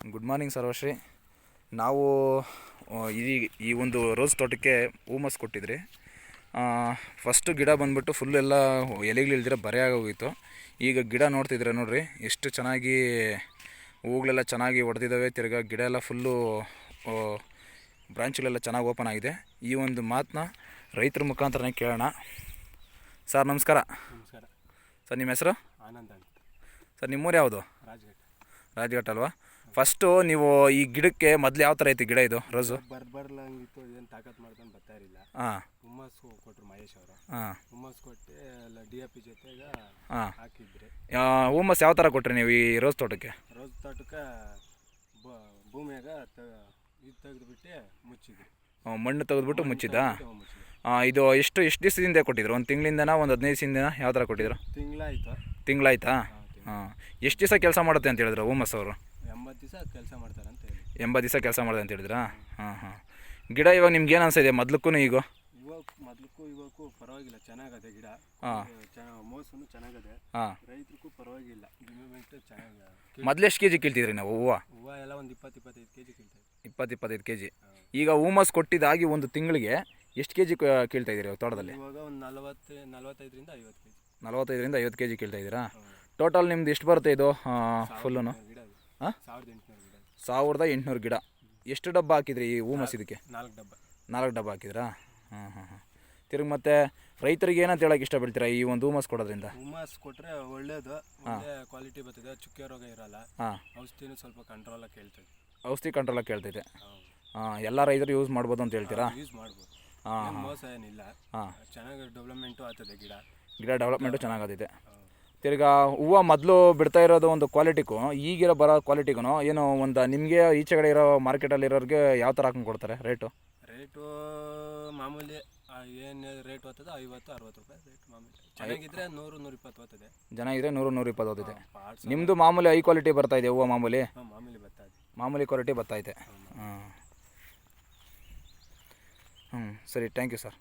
Good morning ಸರ್ವಶ್ರೀ. ನಾವು ಈ ಒಂದು ರೋಸ್ ತೋಟಕ್ಕೆ ಹೂಮಸ್ ಕೊಟ್ಟಿದ್ರಿ. ಫಸ್ಟು ಗಿಡ ಬಂದುಬಿಟ್ಟು ಫುಲ್ ಎಲ್ಲ ಎಲೆಗಳಿಲ್ದಿರ ಬರೆ ಆಗೋಗಿತ್ತು. ಈಗ ಗಿಡ ನೋಡ್ತಿದ್ರೆ ನೋಡ್ರಿ ಎಷ್ಟು ಚೆನ್ನಾಗಿ ಹೂಗಳೆಲ್ಲ ಚೆನ್ನಾಗಿ ಹೊಡೆದಿದ್ದಾವೆ. ತಿರ್ಗಾ ಗಿಡ ಎಲ್ಲ ಫುಲ್ಲು ಬ್ರಾಂಚ್ಗಳೆಲ್ಲ ಚೆನ್ನಾಗಿ ಓಪನ್ ಆಗಿದೆ. ಈ ಒಂದು ಮಾತನ್ನ ರೈತರ ಮುಖಾಂತರನೇ ಕೇಳೋಣ. ಸರ್ ನಮಸ್ಕಾರ. ನಮಸ್ಕಾರ ಸರ್, ನಿಮ್ಮ ಹೆಸರು? ಆನಂದ್ ಅಂತ. ಸರ್, ನಿಮ್ಮೂರು ಯಾವುದು? ರಾಜಘಾಟ್ ಅಲ್ವಾ? ಫಸ್ಟು ನೀವು ಈ ಗಿಡಕ್ಕೆ ಮೊದಲು ಯಾವ ಥರ ಐತಿ ಗಿಡ ಇದು ರೋಸು? ಬರ್ಬರ್ಲಂಗಿತ್ತು, ಏನು ತಾಕತ್ ಮಾಡ್ಕೊಂಡು ಬರ್ತಾ ಇರಲಿಲ್ಲ. ಹುಮ್ಮಸ್ ಕೊಟ್ಟರು ಮಹೇಶ್ ಅವರು. ಹುಮ್ಮಸ್ ಕೊಟ್ಟು ಎಲ್ಲ DAP ಜೊತೆಗೆ ಹಾಕಿದ್ರಿ. ಹುಮ್ಮಸ್ ಯಾವ ಥರ ಕೊಟ್ರಿ ನೀವು ಈ ರೋಸ್ ತೋಟಕ್ಕೆ? ರೋಸ್ ತೋಟಕ್ಕೆ ಭೂಮಿಯಾಗ ಇದು ತೆಗೆದುಬಿಟ್ಟು ಮುಚ್ಚಿದ್ರಿ. ಮಣ್ಣು ತೆಗೆದುಬಿಟ್ಟು ಮುಚ್ಚಿದ್ದಾ? ಇದು ಎಷ್ಟು ದಿವಸದಿಂದ ಕೊಟ್ಟಿದ್ರು? ಒಂದು ತಿಂಗಳಿಂದನಾ, ಒಂದು 15 ದಿವಸದಿಂದ ಯಾವ ಥರ ಕೊಟ್ಟಿದ್ರು? ತಿಂಗಳಾಯ್ತಾ? ಎಷ್ಟು ದಿವಸ ಕೆಲಸ ಮಾಡುತ್ತೆ ಅಂತ ಹೇಳಿದ್ರು ಹುಮ್ಮಸ್ ಅವರು? 80 ದಿವಸ ಕೆಲಸ ಮಾಡ್ತಾರೆ ಅಂತ ಹೇಳಿ. 80 ದಿವಸ ಕೆಲಸ ಮಾಡಿದೆ ಅಂತ ಹೇಳಿದ್ರಾ? ಗಿಡ ಇವಾಗ ನಿಮ್ಗೆ ಏನು ಅನಿಸ್ತಿದೆ ಮೊದಲಕ್ಕೂ ಈಗೂ? ಇವಾಗೂ ಪರವಾಗಿಲ್ಲ, ಚೆನ್ನಾಗದೆ ಗಿಡ. ಮೋಸನು ಚೆನ್ನಾಗದೆ, ರೈತರಿಗೂ ಪರವಾಗಿಲ್ಲ. ಚೆನ್ನಾಗಿ. ಮೊದಲು ಎಷ್ಟು ಕೆಜಿ ಕೀಳ್ತಿದ್ರಿ ನಾವು ಹೂವು ಎಲ್ಲ ಒಂದು 20-25 kg ಕೀಳ್ತಾ? 20-25 kg. ಈಗ ಹೂಮಸ್ ಕೊಟ್ಟಿದ್ದಾಗಿ ಒಂದು ತಿಂಗಳಿಗೆ ಎಷ್ಟು ಕೆಜಿ ಕೀಳ್ತಾ ಇದ್ದೀರಿ ತೋಟದಲ್ಲಿ? ಇವಾಗ ಒಂದು 45ರಿಂದ 50 kg. 45ರಿಂದ 50 kg ಕೀಳ್ತಾ ಇದ್ದೀರಾ? ಟೋಟಲ್ ನಿಮ್ದು ಎಷ್ಟು ಬರುತ್ತೆ ಇದು ಫುಲ್ಲು? 1800 ಗಿಡ. ಎಷ್ಟು ಡಬ್ಬ ಹಾಕಿದ್ರಿ ಈ ಹೂಮಸ್ ಇದಕ್ಕೆ? 4 ಡಬ್ಬ ಹಾಕಿದ್ರಾ? ತಿರುಗಿ ಮತ್ತೆ ರೈತರಿಗೆ ಏನಂತ ಹೇಳಕ್ಕೆ ಇಷ್ಟಪಡ್ತೀರಾ ಈ ಒಂದು ಹೂಮಸ್ ಕೊಡೋದ್ರಿಂದ? ಹೂಮಸ್ ಕೊಟ್ಟರೆ ಒಳ್ಳೇದು, ಒಳ್ಳೆ ಕ್ವಾಲಿಟಿ ಬರ್ತದೆ, ಚುಕ್ಕೆ ರೋಗ ಇರಲ್ಲ. ಔಷಧಿನೂ ಸ್ವಲ್ಪ ಕಂಟ್ರೋಲಾಗಿ ಕೇಳ್ತದೆ. ಔಷಧಿ ಕಂಟ್ರೋಲಾಗಿ ಕೇಳ್ತೈತೆ. ಎಲ್ಲ ರೈತರು ಯೂಸ್ ಮಾಡ್ಬೋದು ಅಂತ ಹೇಳ್ತೀರಾ? ಯೂಸ್ ಮಾಡ್ಬೋದು, ಮೋಸ ಏನಿಲ್ಲ. ಚೆನ್ನಾಗಿ ಡೆವಲಪ್ಮೆಂಟು ಆಗ್ತದೆ ಗಿಡ ಡೆವಲಪ್ಮೆಂಟು ಚೆನ್ನಾಗೈತೆ. ತಿರ್ಗಾ ಹೂವು ಮೊದಲು ಬಿಡ್ತಾ ಇರೋದು ಒಂದು ಕ್ವಾಲಿಟಿಗೂ ಈಗಿರೋ ಬರೋ ಕ್ವಾಲಿಟಿಗೂ ಏನು ಒಂದು ನಿಮಗೆ ಈಚೆ ಕಡೆ ಇರೋ ಮಾರ್ಕೆಟಲ್ಲಿ ಇರೋರಿಗೆ ಯಾವ ಥರ ಹಾಕೊಂಡು ಕೊಡ್ತಾರೆ ರೇಟು ಮಾಮೂಲಿ? ಏನು ರೇಟ್ ಹೋಗ್ತದೆ 50-60 ರೂಪಾಯಿ ರೇಟ್ ಮಾಮೂಲಿ. ಚೆನ್ನಾಗಿದ್ರೆ 100-120 ಹೋಗ್ತದೆ. ಚೆನ್ನಾಗಿದ್ರೆ 100-120 ಹೋಗ್ತದೆ. ನಿಮ್ಮದು ಮಾಮೂಲಿ ಹೈ ಕ್ವಾಲಿಟಿ ಬರ್ತಾ ಇದೆ ಹೂವು? ಮಾಮೂಲಿ ಮಾಮೂಲಿ ಕ್ವಾಲಿಟಿ ಬರ್ತೈತೆ. ಸರಿ, ಥ್ಯಾಂಕ್ ಯು ಸರ್.